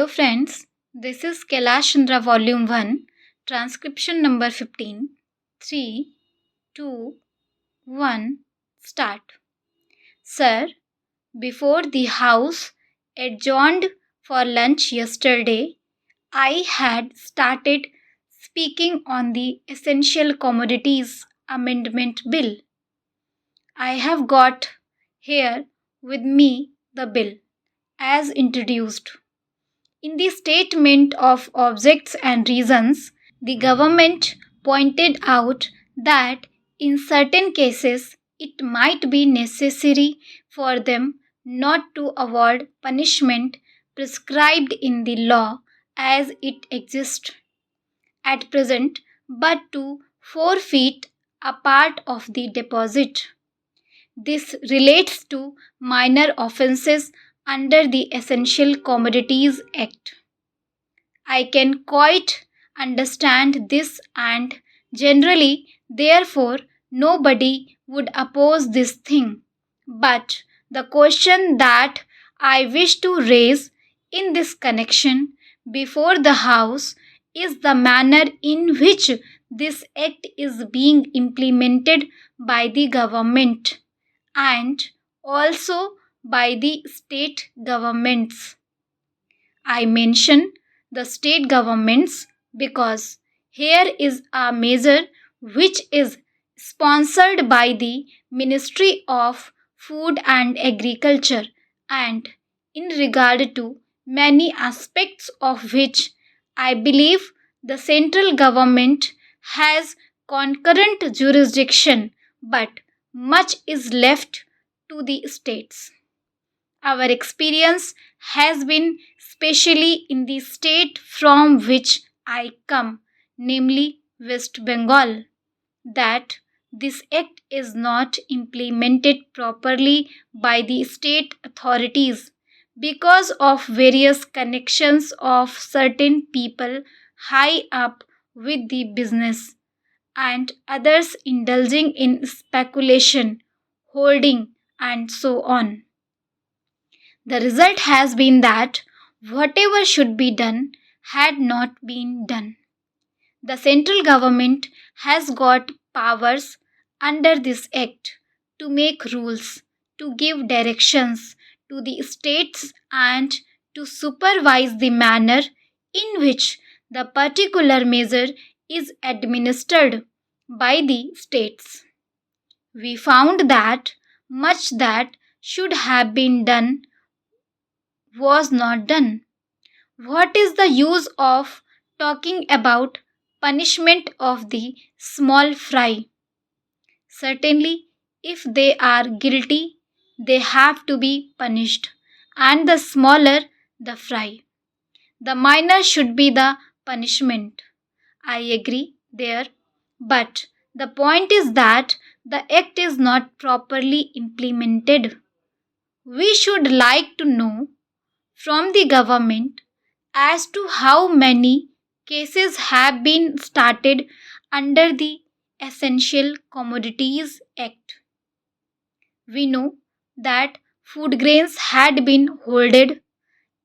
Hello friends, this is Kailash Chandra Volume 1, Transcription number 15. 3, 2, 1, start. Sir, before the House adjourned for lunch yesterday, I had started speaking on the Essential Commodities Amendment Bill. I have got here with me the bill as introduced. In the statement of objects and reasons, the government pointed out that in certain cases it might be necessary for them not to avoid punishment prescribed in the law as it exists at present, but to forfeit a part of the deposit. This relates to minor offences under the Essential Commodities Act. I can quite understand this, and generally, therefore, nobody would oppose this thing. But the question that I wish to raise in this connection before the House is the manner in which this act is being implemented by the government and also by the state governments. I mention the state governments because here is a measure which is sponsored by the Ministry of Food and Agriculture, and in regard to many aspects of which I believe the central government has concurrent jurisdiction, but much is left to the states. Our experience has been, especially in the state from which I come, namely West Bengal, that this act is not implemented properly by the state authorities because of various connections of certain people high up with the business and others indulging in speculation, holding, and so on. The result has been that whatever should be done had not been done. The central government has got powers under this act to make rules, to give directions to the states, and to supervise the manner in which the particular measure is administered by the states. We found that much that should have been done was not done. What is the use of talking about punishment of the small fry? Certainly, if they are guilty, they have to be punished, and the smaller the fry, the minor should be the punishment. I agree there, but the point is that the act is not properly implemented. We should like to know from the government as to how many cases have been started under the Essential Commodities Act. We know that food grains had been hoarded,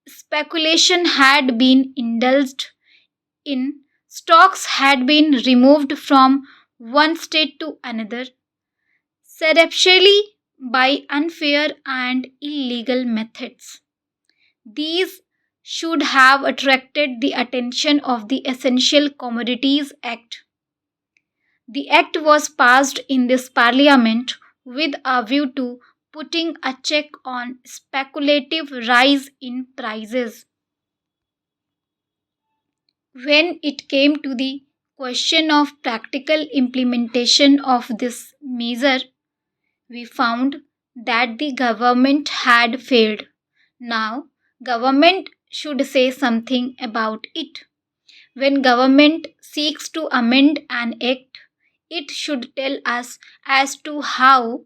speculation had been indulged in, stocks had been removed from one state to another, surreptitiously by unfair and illegal methods. These should have attracted the attention of the Essential Commodities Act. The act was passed in this parliament with a view to putting a check on speculative rise in prices. When it came to the question of practical implementation of this measure, we found that the government had failed. Now, government should say something about it. When government seeks to amend an act, it should tell us as to how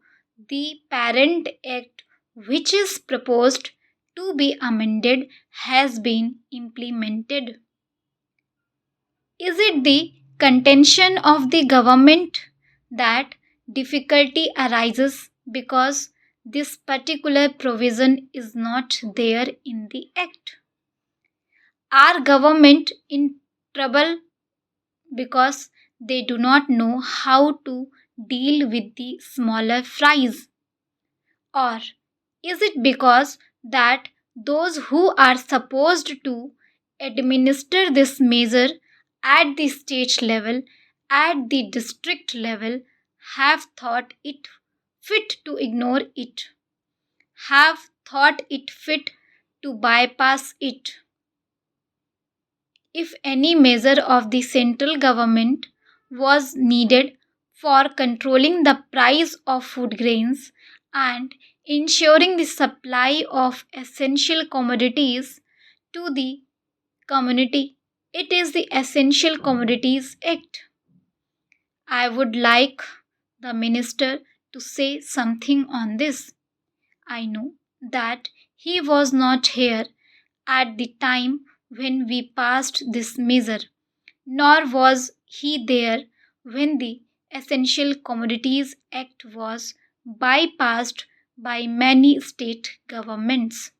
the parent act which is proposed to be amended has been implemented. Is it the contention of the government that difficulty arises because this particular provision is not there in the act? Our government in trouble because they do not know how to deal with the smaller fries? Or is it because that those who are supposed to administer this measure at the state level, at the district level, have thought it fit to ignore it, have thought it fit to bypass it? If any measure of the central government was needed for controlling the price of food grains and ensuring the supply of essential commodities to the community, it is the Essential Commodities Act. I would like the minister to say something on this. I know that he was not here at the time when we passed this measure, nor was he there when the Essential Commodities Act was bypassed by many state governments.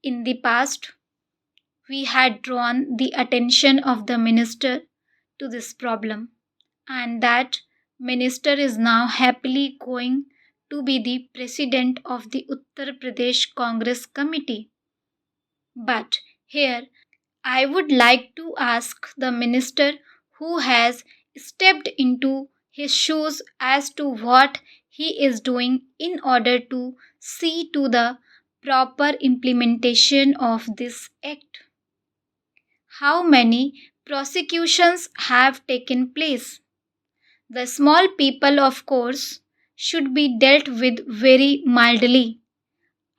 In the past, we had drawn the attention of the minister to this problem, and that minister is now happily going to be the president of the Uttar Pradesh Congress Committee. But here I would like to ask the minister who has stepped into his shoes as to what he is doing in order to see to the proper implementation of this act. How many prosecutions have taken place? The small people, of course, should be dealt with very mildly.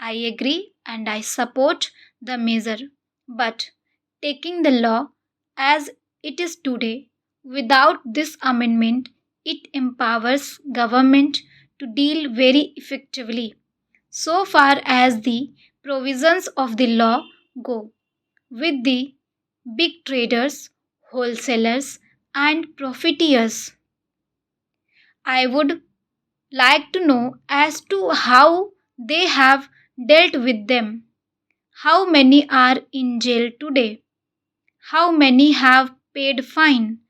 I agree and I support the measure. But taking the law as it is today, without this amendment, it empowers government to deal very effectively so far as the provisions of the law go with the big traders, wholesalers, and profiteers. I would like to know as to how they have dealt with them. How many are in jail today? How many have paid fine?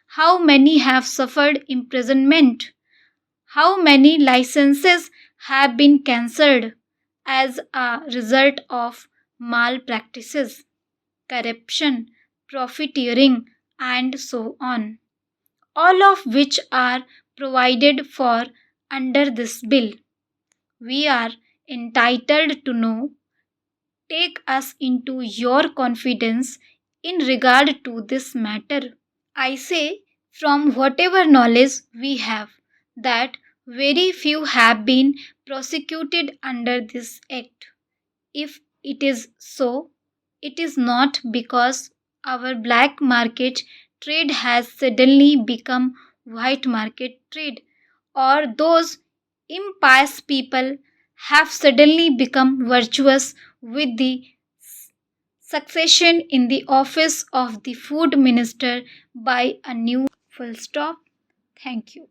How many have suffered imprisonment? How many licenses have been cancelled as a result of malpractices, corruption, profiteering, and so on? All of which are provided for under this bill. We are entitled to know. Take us into your confidence in regard to this matter. I say, from whatever knowledge we have, that very few have been prosecuted under this act. If it is so, it is not because our black market trade has suddenly become white market trade, or those impious people have suddenly become virtuous with the succession in the office of the food minister by a new full stop. Thank you.